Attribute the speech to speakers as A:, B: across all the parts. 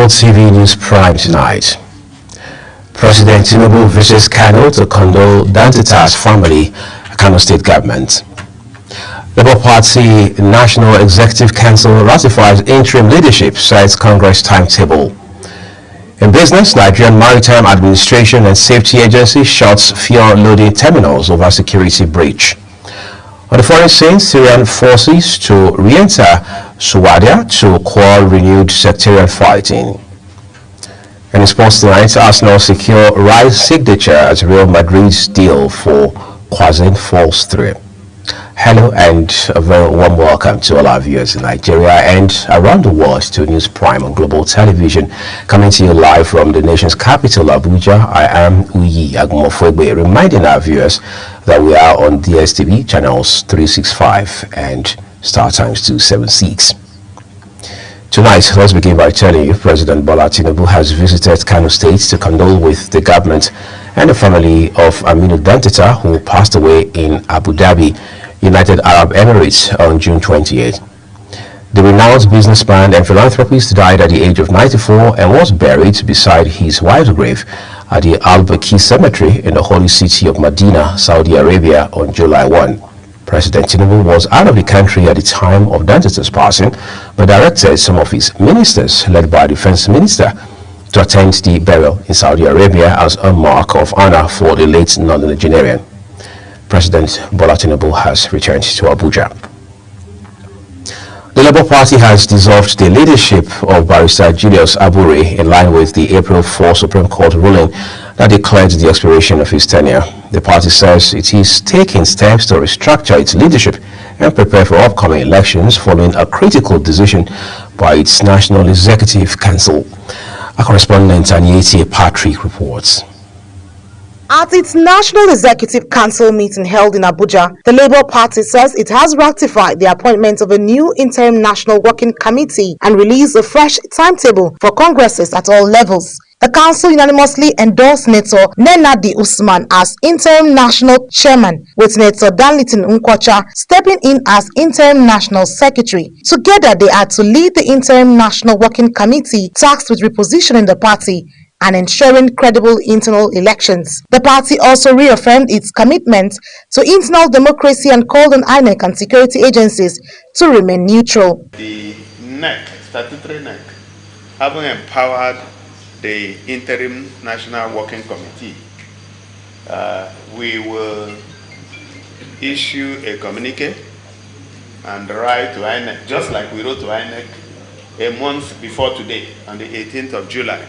A: Global TV News Prime tonight. President Tinubu visits Kano to condole Dantata's family, Kano State Government. Labour Party National Executive Council ratifies interim leadership, cites Congress timetable. In business, Nigerian Maritime Administration and Safety Agency shuts fuel loading terminals over security breach. On the foreign scene, Syrian forces to re-enter Suwadia to quell renewed sectarian fighting. And in sports tonight, Arsenal secure Rice's signature as Real Madrid's deal for Quasin falls through. Hello and a very warm welcome to all our viewers in Nigeria and around the world to News Prime on Global Television, coming to you live from the nation's capital, Abuja. I am Uyi Agumofwegbe, reminding our viewers that we are on DSTV channels 365 and Star Times 276. Tonight, let's begin by telling you President Bola Tinubu has visited Kano State to condole with the government and the family of Aminu Dantata, who passed away in Abu Dhabi, United Arab Emirates on June 28. The renowned businessman and philanthropist died at the age of 94 and was buried beside his wife's grave at the Al-Baqi Cemetery in the holy city of Medina, Saudi Arabia on July 1. President Tinubu was out of the country at the time of Dantata's passing, but directed some of his ministers, led by Defense Minister, to attend the burial in Saudi Arabia as a mark of honor for the late non-Nigerian. President Bola Tinubu has returned to Abuja. The Labour Party has dissolved the leadership of Barrister Julius Abure in line with the April 4 Supreme Court ruling that declared the expiration of his tenure. The party says it is taking steps to restructure its leadership and prepare for upcoming elections following a critical decision by its National Executive Council. Our correspondent Anyeti Patrick reports.
B: At its National Executive Council meeting held in Abuja, the Labour Party says it has ratified the appointment of a new interim national working committee and released a fresh timetable for congresses at all levels. The council unanimously endorsed Senator Nenadi Usman as interim national chairman, with Senator Danlitin Nkwacha stepping in as interim national secretary. Together, they are to lead the interim national working committee tasked with repositioning the party and ensuring credible internal elections. The party also reaffirmed its commitment to internal democracy and called on INEC and security agencies to remain neutral.
C: The NEC, statutory NEC, having empowered the Interim National Working Committee, we will issue a communique and write to INEC, just like we wrote to INEC a month before today, on the 18th of July,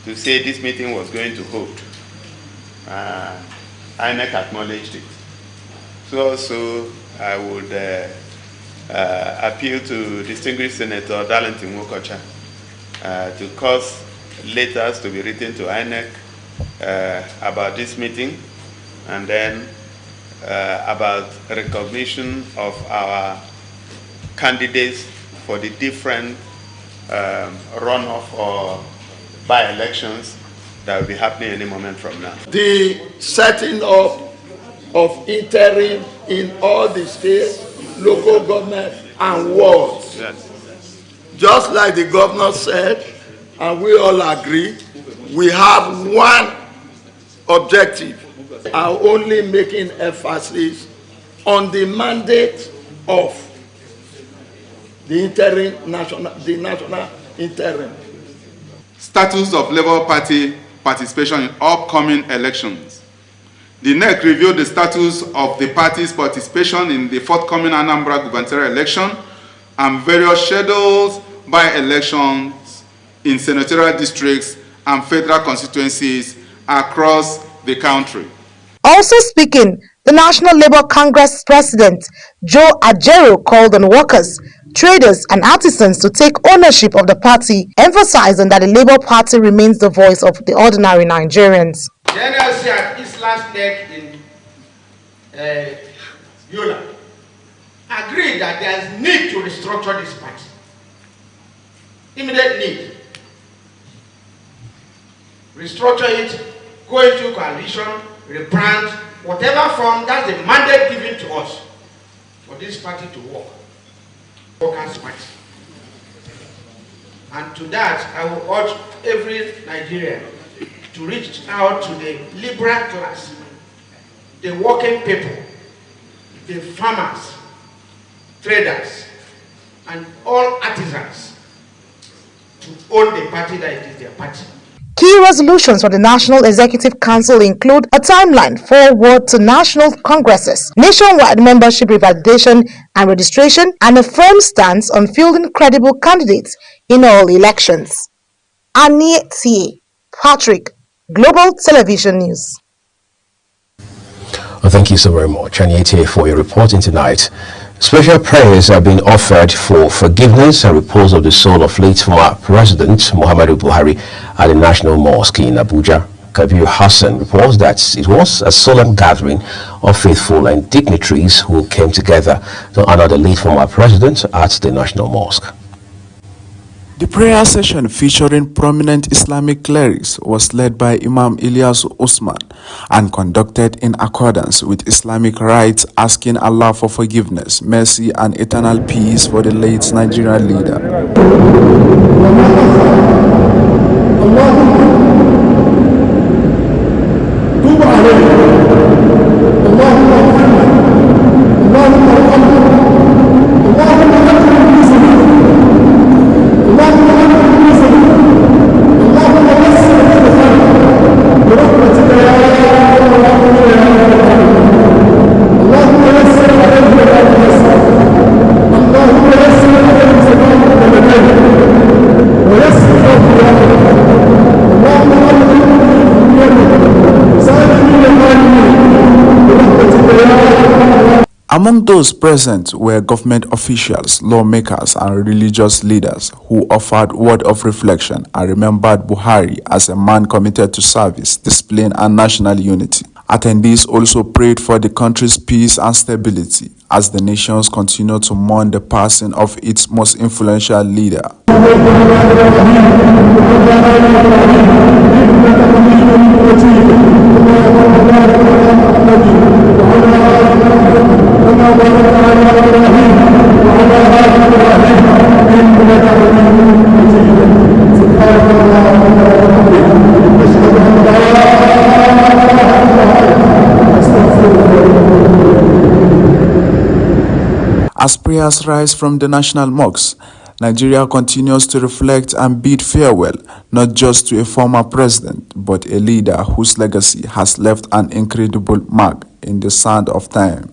C: to say this meeting was going to hold. INEC acknowledged it. So also I would appeal to distinguished Senator Darlington Wokocha to cause letters to be written to INEC about this meeting, and then about recognition of our candidates for the different runoff or by-elections that will be happening any moment from now.
D: The setting up of interim in all the states, local government and wards.
C: Yes.
D: Just like the governor said, and we all agree, we have one objective, are only making emphasis on the mandate of the national interim.
E: Status of Labour Party participation in upcoming elections. The NEC reviewed the status of the party's participation in the forthcoming Anambra gubernatorial election and various schedules by elections in senatorial districts and federal constituencies across the country.
B: Also speaking, the National Labour Congress President Joe Ajero called on workers, traders and artisans to take ownership of the party, emphasizing that the Labour Party remains the voice of the ordinary Nigerians.
F: The NLC at its last leg in Yola agreed that there is need to restructure this party. Immediate need. Restructure it, go into coalition, rebrand, whatever form, that's the mandate given to us for this party to work. Workers' party. And to that, I will urge every Nigerian to reach out to the liberal class, the working people, the farmers, traders, and all artisans to own the party that it is their party.
B: Key resolutions from the National Executive Council include a timeline forward to national congresses, nationwide membership revalidation and registration, and a firm stance on fielding credible candidates in all elections. Annie T. Patrick, Global Television News.
A: Well, thank you so very much, Aniete, for your reporting tonight. Special prayers have been offered for forgiveness and repose of the soul of late former President Muhammadu Buhari at the National Mosque in Abuja. Kabir Hassan reports that it was a solemn gathering of faithful and dignitaries who came together to honor the late former president at the National Mosque.
G: The prayer session featuring prominent Islamic clerics was led by Imam Ilyas Usman and conducted in accordance with Islamic rites, asking Allah for forgiveness, mercy and eternal peace for the late Nigerian leader. Among those present were government officials, lawmakers, and religious leaders who offered word of reflection and remembered Buhari as a man committed to service, discipline, and national unity. Attendees also prayed for the country's peace and stability as the nations continue to mourn the passing of its most influential leader. As prayers rise from the national mosques, Nigeria continues to reflect and bid farewell not just to a former president, but a leader whose legacy has left an incredible mark in the sand of time.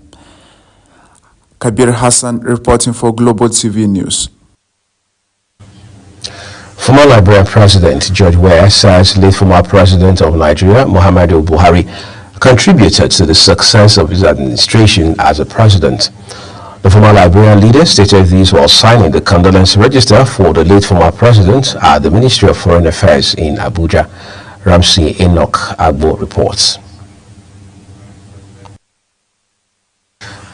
G: Kabir Hassan reporting for Global TV News.
A: Former Liberian President George Weah says late former President of Nigeria, Muhammadu Buhari, contributed to the success of his administration as a president. The former Liberian leader stated this while signing the condolence register for the late former president at the Ministry of Foreign Affairs in Abuja. Ramsey Enoch Agbo reports.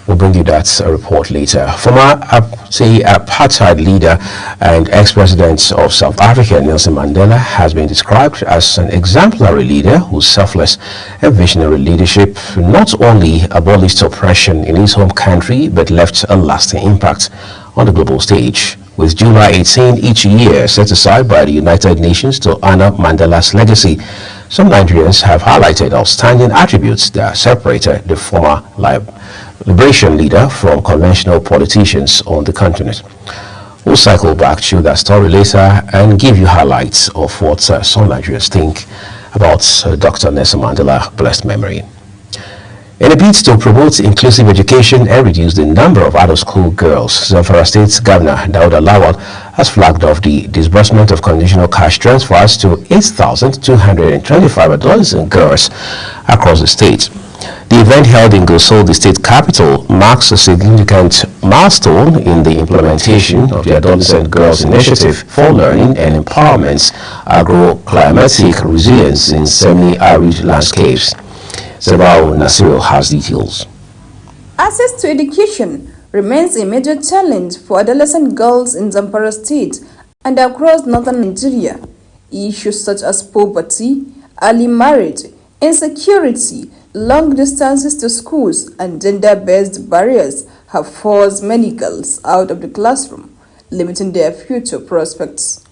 A: We'll bring you that report later. Former apartheid leader and ex-president of South Africa, Nelson Mandela, has been described as an exemplary leader whose selfless and visionary leadership not only abolished oppression in his home country but left a lasting impact on the global stage. With July 18 each year set aside by the United Nations to honor Mandela's legacy, some Nigerians have highlighted outstanding attributes that separated the former liberation leader from conventional politicians on the continent. We'll cycle back to that story later and give you highlights of what some Nigerians think about Dr. Nelson Mandela's blessed memory. In a bid to promote inclusive education and reduce the number of out-of-school girls, Zamfara State Governor Dauda Lawal has flagged off the disbursement of conditional cash transfers to 8,225 adults and girls across the state. The event held in Gusau, the state capital, marks a significant milestone in the implementation of the Adolescent Girls Initiative for Learning and Empowerment's agro-climatic resilience in semi-arid landscapes. Zabao Nasiro has details.
H: Access to education remains a major challenge for adolescent girls in Zamfara State and across northern Nigeria. Issues such as poverty, early marriage, insecurity, long distances to schools, and gender-based barriers have forced many girls out of the classroom, limiting their future prospects.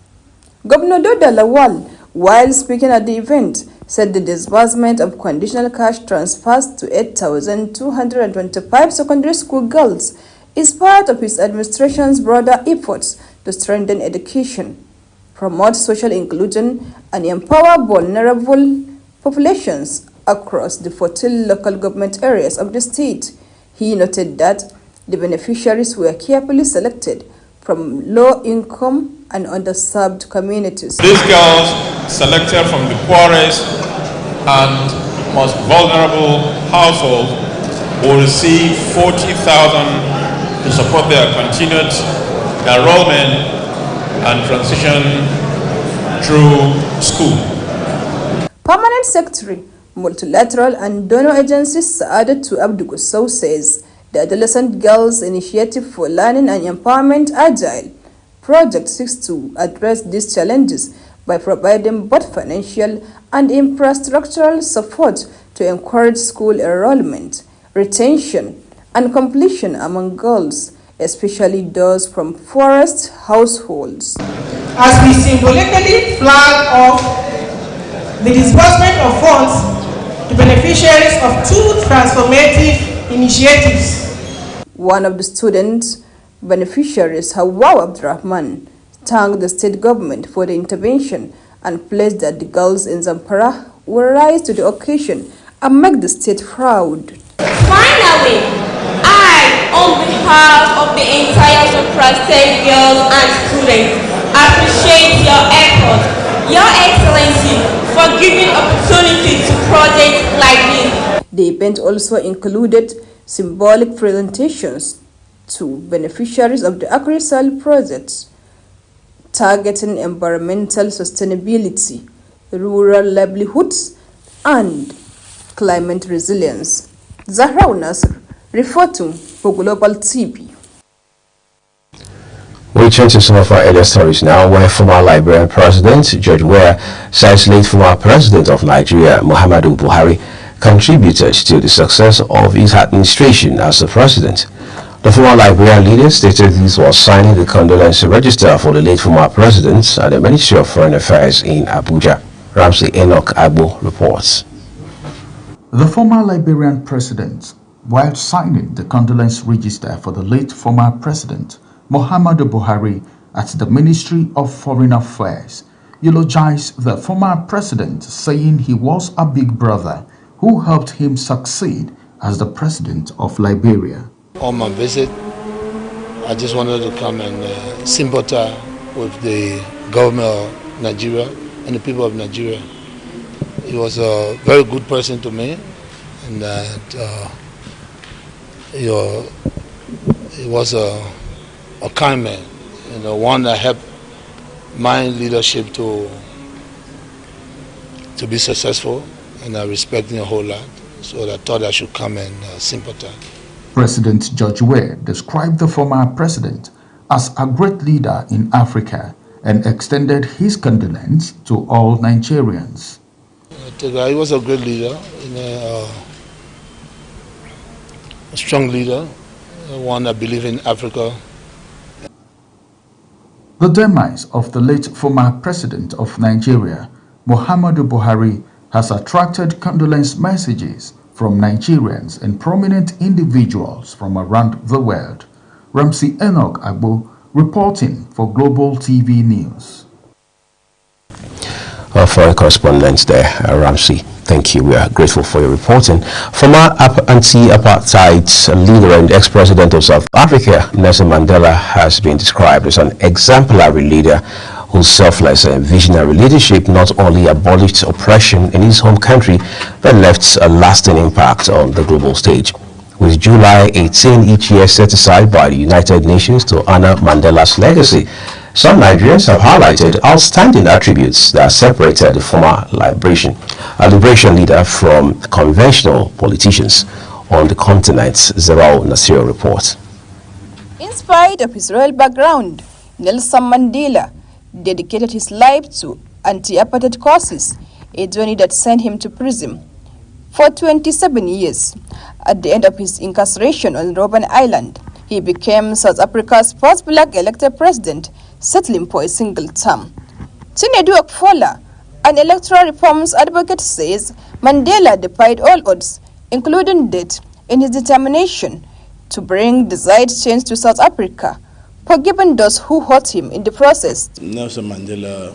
H: Governor Doda Lawal, while speaking at the event, said the disbursement of conditional cash transfers to 8,225 secondary school girls is part of his administration's broader efforts to strengthen education, promote social inclusion, and empower vulnerable populations across the 14 local government areas of the state. He noted that the beneficiaries were carefully selected from low-income and underserved communities.
I: These girls, selected from the poorest and most vulnerable households, will receive 40,000 to support their continued enrollment and transition through school.
H: Permanent Secretary, Multilateral and Donor Agencies Saadatu Abdugusau says the Adolescent Girls Initiative for Learning and Empowerment Agile project seeks to address these challenges by providing both financial and infrastructural support to encourage school enrollment, retention, and completion among girls, especially those from poorest households.
J: As we symbolically flag off the disbursement of funds to beneficiaries of two transformative initiatives.
H: One of the students' beneficiaries, Hawa Abdurrahman, thanked the state government for the intervention and pledged that the girls in Zamfara will rise to the occasion and make the state proud.
K: Finally, I, on behalf of the entire Zamfara State girls and students, appreciate your effort, Your Excellency, for giving opportunity to projects like this.
H: The event also included symbolic presentations to beneficiaries of the AgriSal project, targeting environmental sustainability, rural livelihoods, and climate resilience. Zahra Nasr, reporting for Global TV.
A: We turn to some of our earlier stories now, where former Liberian President George Weah says late former President of Nigeria, Muhammadu Buhari, contributed to the success of his administration as a president. The former Liberian leader stated this was signing the condolence register for the late former president at the Ministry of Foreign Affairs in Abuja. Ramsey Enoch Agbo reports.
G: The former Liberian president, while signing the condolence register for the late former president, Muhammadu Buhari, at the Ministry of Foreign Affairs, eulogized the former president, saying he was a big brother who helped him succeed as the president of Liberia.
L: On my visit, I just wanted to come and sympathize with the government of Nigeria and the people of Nigeria. He was a very good person to me, and that he was a kind man, one that helped my leadership to be successful, and I respect him a whole lot. So I thought I should come and sympathize.
G: President George Weah described the former president as a great leader in Africa and extended his condolence to all Nigerians.
L: He was a great leader, a strong leader, one that believed in Africa.
G: The demise of the late former president of Nigeria, Muhammadu Buhari, has attracted condolence messages from Nigerians and prominent individuals from around the world. Ramsey Enoch Agbo reporting for Global TV News.
A: Our foreign correspondent there, Ramsey. Thank you. We are grateful for your reporting. Former anti-apartheid leader and ex-president of South Africa, Nelson Mandela, has been described as an exemplary leader whose selfless and visionary leadership not only abolished oppression in his home country, but left a lasting impact on the global stage. With July 18 each year set aside by the United Nations to honor Mandela's legacy, some Nigerians have highlighted outstanding attributes that separated the former liberation leader from conventional politicians on the continent. Zerao Nasir reports.
H: In spite of his royal background, Nelson Mandela dedicated his life to anti-apartheid causes, a journey that sent him to prison for 27 years. At the end of his incarceration on Robben Island, he became South Africa's first black elected president, settling for a single term. Chinedu Akfola, an electoral reforms advocate, says Mandela defied all odds, including death, in his determination to bring desired change to South Africa, forgiving those who hurt him in the process.
M: Nelson Mandela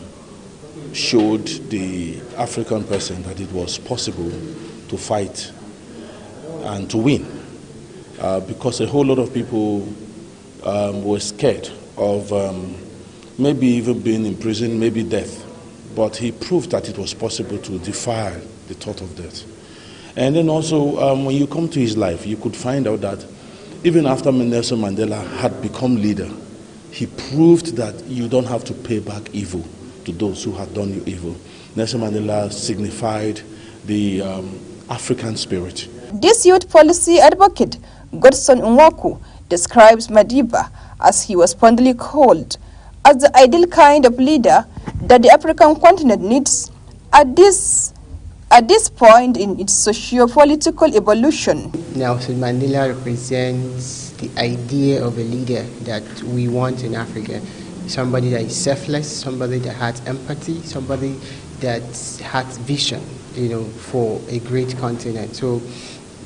M: showed the African person that it was possible to fight and to win, because a whole lot of people were scared of maybe even being in prison, maybe death. But he proved that it was possible to defy the thought of death. And then also, when you come to his life, you could find out that even after Nelson Mandela had become leader, he proved that you don't have to pay back evil to those who had done you evil. Nelson Mandela signified the African spirit.
H: This youth policy advocate, Godson Nwaku, describes Madiba, as he was fondly called, as the ideal kind of leader that the African continent needs at this point in its socio-political evolution.
N: Nelson Mandela represents the idea of a leader that we want in Africa. Somebody that is selfless, somebody that has empathy, somebody that has vision, for a great continent. So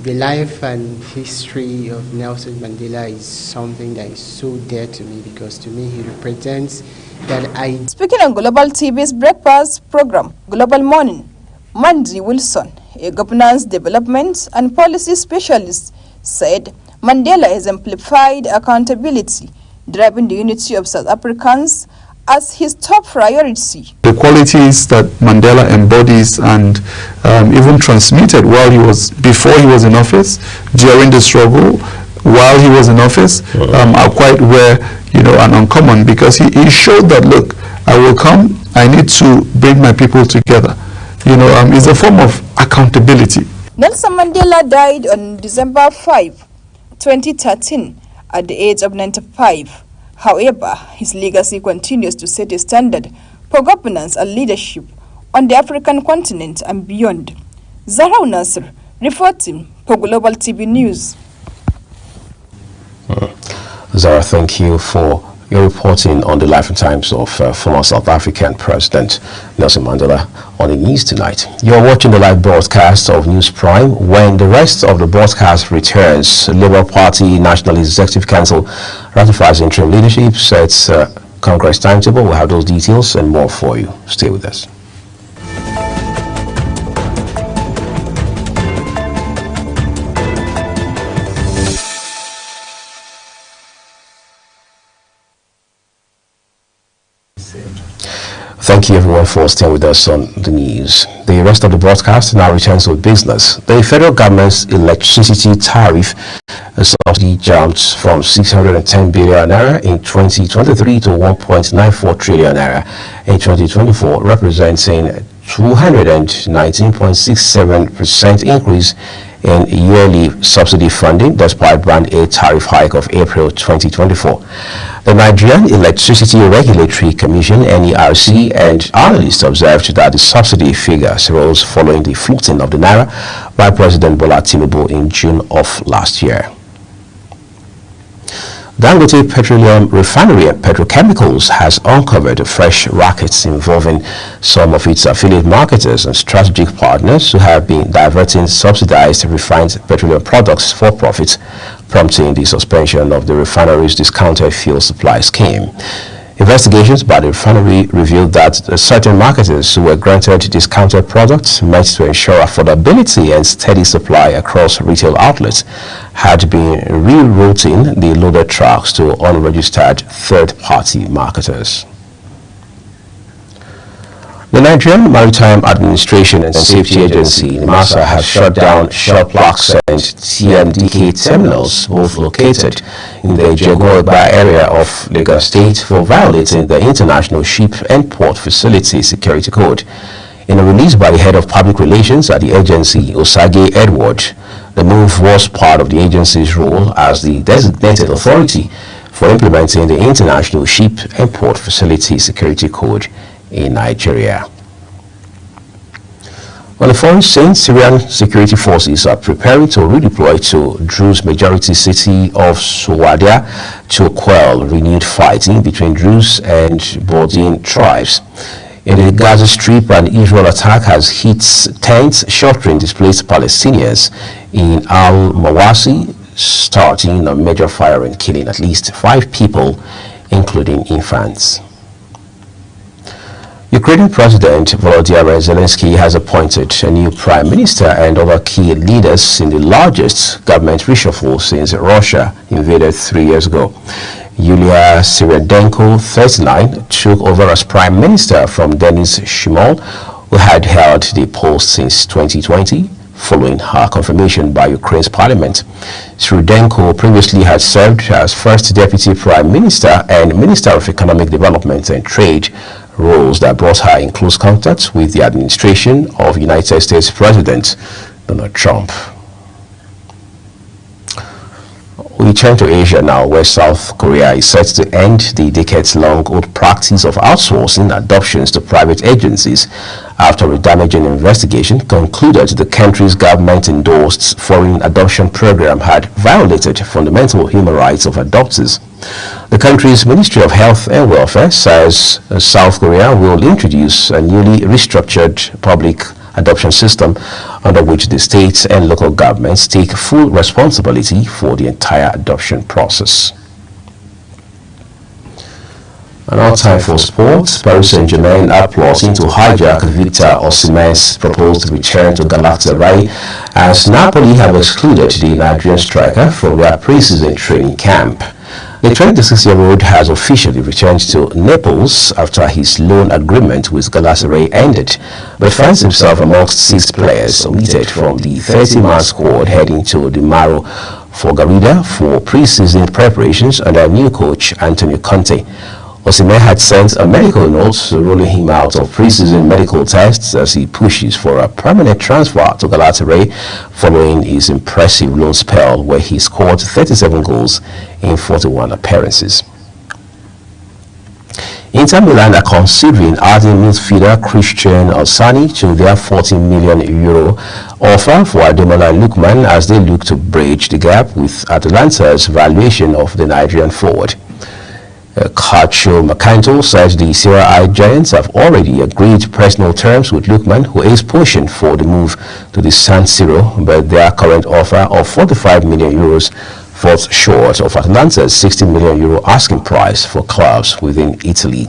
N: the life and history of Nelson Mandela is something that is so dear to me, because to me he represents that idea.
H: Speaking on Global TV's breakfast program, Global Morning, Mandy Wilson, a governance, development and policy specialist, said Mandela exemplified accountability, driving the unity of South Africans as his top priority.
O: The qualities that Mandela embodies and even transmitted before he was in office, during the struggle, while he was in office, are quite rare, and uncommon, because he showed that, look, I will come, I need to bring my people together. It's a form of accountability.
H: Nelson Mandela died on December 5, 2013, at the age of 95. However, his legacy continues to set a standard for governance and leadership on the African continent and beyond. Zahra Nasser, reporting for Global TV News.
A: Zara, thank you for your reporting on the life and times of former South African President Nelson Mandela on the news tonight. You're watching the live broadcast of News Prime. When the rest of the broadcast returns, Labour Party National Executive Council ratifies interim leadership, sets Congress timetable. We'll have those details and more for you. Stay with us. Thank you everyone for staying with us on the news. The rest of the broadcast now returns with business. The federal government's electricity tariff subsidy jumped from 610 billion naira in 2023 to 1.94 trillion naira in 2024, representing 219.67% increase in yearly subsidy funding despite Band A tariff hike of April 2024. The Nigerian Electricity Regulatory Commission (NERC) and analysts observed that the subsidy figures rose following the floating of the naira by President Bola Tinubu in June of last year. Dangote Petroleum Refinery and Petrochemicals has uncovered fresh rackets involving some of its affiliate marketers and strategic partners who have been diverting subsidized refined petroleum products for profit, prompting the suspension of the refinery's discounted fuel supply scheme. Investigations by the refinery revealed that certain marketers who were granted discounted products meant to ensure affordability and steady supply across retail outlets had been rerouting the loaded trucks to unregistered third-party marketers. The Nigerian Maritime Administration and Safety Agency, NIMASA, has shut down Shell Blocks and TMDK terminals, both located in the Jegorba area of Lagos State, for violating the International Ship and Port Facility Security Code. In a release by the head of public relations at the agency, Osage Edward, the move was part of the agency's role as the designated authority for implementing the International Ship and Port Facility Security Code in Nigeria. On the foreign scene, Syrian security forces are preparing to redeploy to Druze majority city of Suwadia to quell renewed fighting between Druze and Bordin tribes. In the Gaza Strip, an Israel attack has hit tents sheltering displaced Palestinians in Al-Mawasi, starting a major fire and killing at least 5 people, including infants. Ukrainian President Volodymyr Zelensky has appointed a new prime minister and other key leaders in the largest government reshuffle since Russia invaded 3 years ago. Yulia Syriadenko, 39, took over as prime minister from Denis Shmyhal, who had held the post since 2020, following her confirmation by Ukraine's parliament. Syriadenko previously had served as first deputy prime minister and minister of economic development and trade, roles that brought her in close contact with the administration of United States President Donald Trump. We turn to Asia now, where South Korea is set to end the decades-long-old practice of outsourcing adoptions to private agencies after a damaging investigation concluded the country's government-endorsed foreign adoption program had violated fundamental human rights of adopters. The country's Ministry of Health and Welfare says South Korea will introduce a newly restructured public adoption system under which the states and local governments take full responsibility for the entire adoption process. And now time for sports. Paris Saint-Germain are plotting to hijack Victor Osimhen's proposed return to Galatasaray, as Napoli have excluded the Nigerian striker from their pre-season training camp. The 26-year-old has officially returned to Naples after his loan agreement with Galatasaray ended, but finds himself amongst 6 players omitted from the 30-man squad heading to the Maro for Garida for pre-season preparations under new coach Antonio Conte. Osimhen had sent a medical note ruling him out of pre-season medical tests as he pushes for a permanent transfer to Galatasaray following his impressive loan spell where he scored 37 goals in 41 appearances. Inter Milan are considering adding midfielder Christian Orsani to their €14 million offer for Ademola Lookman as they look to bridge the gap with Atalanta's valuation of the Nigerian forward. Cacho Macanto says the Serie A giants have already agreed personal terms with Lookman, who is pushing for the move to the San Siro, but their current offer of €45 million falls short of Atlanta's €60 million asking price for clubs within Italy.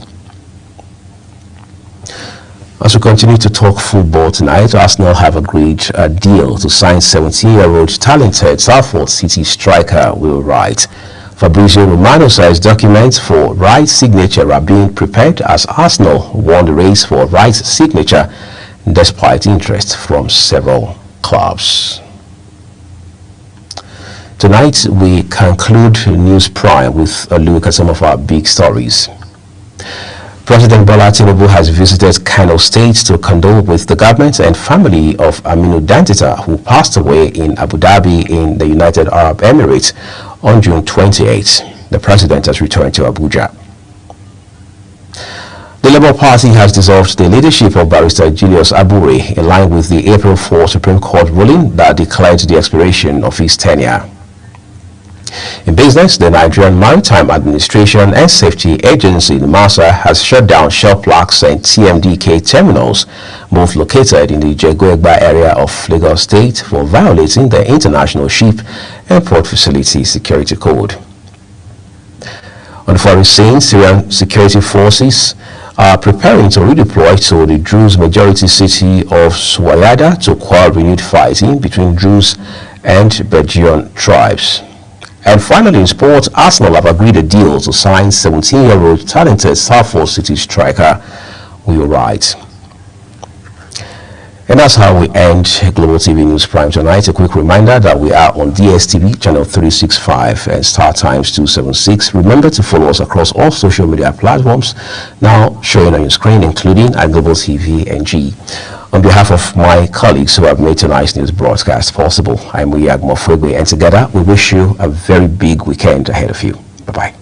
A: As we continue to talk football tonight, Arsenal have agreed a deal to sign 17-year-old talented Salford City striker Will Wright. Fabrizio Romano says documents for Wright's signature are being prepared as Arsenal won the race for Wright's signature despite interest from several clubs. Tonight we conclude News Prime with a look at some of our big stories. President Bola Tinubu has visited Kano State to condole with the government and family of Aminu Dantita, who passed away in Abu Dhabi in the United Arab Emirates on June 28. The president has returned to Abuja. The Labour Party has dissolved the leadership of Barrister Julius Abure in line with the April 4 Supreme Court ruling that declared the expiration of his tenure. In business, the Nigerian Maritime Administration and Safety Agency, NIMASA, has shut down Shell Plaques and TMDK terminals, both located in the Jegoegba area of Lagos State, for violating the International Ship and Port Facility Security Code. On the foreign scene, Syrian security forces are preparing to redeploy to the Druze majority city of Suwayada to quell renewed fighting between Druze and Bedouin tribes. And finally, in sports, Arsenal have agreed a deal to sign 17-year-old talented Salford City striker Will Wright. And that's how we end Global TV News Prime tonight. A quick reminder that we are on DSTV channel 365 and Star Times 276. Remember to follow us across all social media platforms now showing on your screen, including at Global TV NG. On behalf of my colleagues who have made tonight's news broadcast possible, I'm Uyag Mofwegwe, and together we wish you a very big weekend ahead of you. Bye-bye.